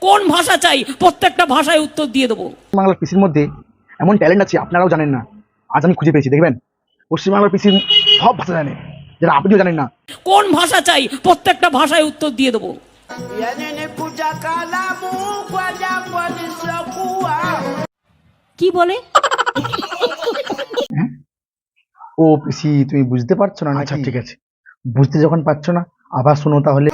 কোন ভাষা চাই প্রত্যেকটা ভাষায় উত্তর দিয়ে দেবো। বাংলার পিসির মধ্যে এমন ট্যালেন্ট আছে আপনারাও জানেন না, আজ আমি খুঁজে পেয়েছি। দেখবেন পশ্চিমবাংলার পিসির সব ভাষা জানে, যেটা আপনিও জানেন না। কোন ভাষা চাই প্রত্যেকটা ভাষায় উত্তর দিয়ে দেবো। কি বলে? হ্যাঁ? ও পিসি তুমি বুঝতে পারছো না? আচ্ছা ঠিক আছে, বুঝতে যখন পারছো না আবার শোনো তাহলে।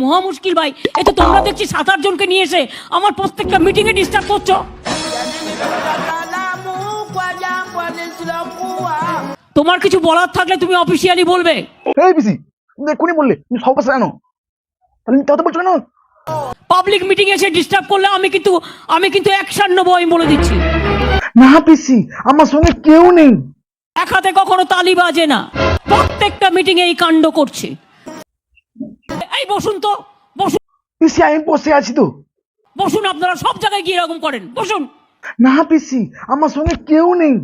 মহা মুশকিল ভাই, এ তো তোমরা দেখছি 7-8 জনকে নিয়ে এসে আমার প্রত্যেকটা মিটিং এ ডিস্টার্ব করছো। তোমার কিছু বলার থাকলে তুমি অফিসিয়ালি বলবে। এই পিসি তুমি এক্ষুনি বললে তুমি সব ভাষা জানো, তাহলে মিথ্যা কথা বলছো কেন? পাবলিক মিটিং এসে ডিস্টার্ব করলে আমি কিন্তু অ্যাকশন নেবো, আমি বলে দিচ্ছি। না পিসি, আমার সঙ্গে কেউ নেই। এক হাতে কখনো তালি বাজে না, প্রত্যেকটা মিটিং এ এই কাণ্ড করছে। এই বসুন তো, বসুন পিসি আমি বসে আছি তো। বসুন, আপনারা সব জায়গায় গিয়ে এরকম করেন, বসুন। না পিসি আমার সঙ্গে কেউ নেই।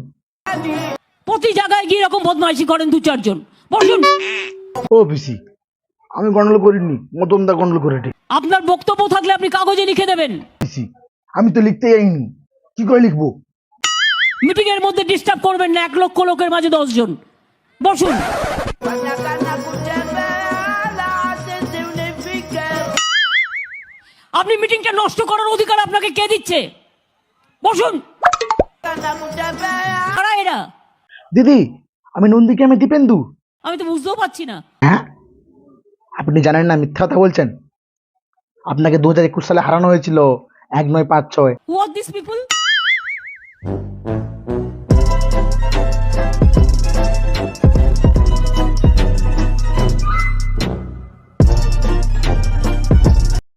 প্রতি জায়গায় গিয়ে এরকম বদমাইশি করেন 2-4 জন, বসুন। ও পিসি আমি গন্ডল করিনি, মতনদা গন্ডল করে। আপনার বক্তব্য থাকলে আপনি কাগজে লিখে দেবেন। পিসি আমি তো লিখতে যাইনি, কি করে লিখবো? মিটিং এর মধ্যে ডিস্টার্ব করবেন না, 1 লক্ষ লোকের মাঝে 10 জন, বসুন। আপনি মিটিংটা নষ্ট করার অধিকার আপনাকে কে দিচ্ছে? বসুন। কারা এরা? দিদি আমি নন্দীকে, আমি দীপেন্দু। আমি তো বুঝতেও পারছি না। হ্যাঁ আপনি জানেন না, মিথ্যা কথা বলছেন। আপনাকে 2021 সালে হারানো হয়েছিল, 1 9 5 6। Who are these people?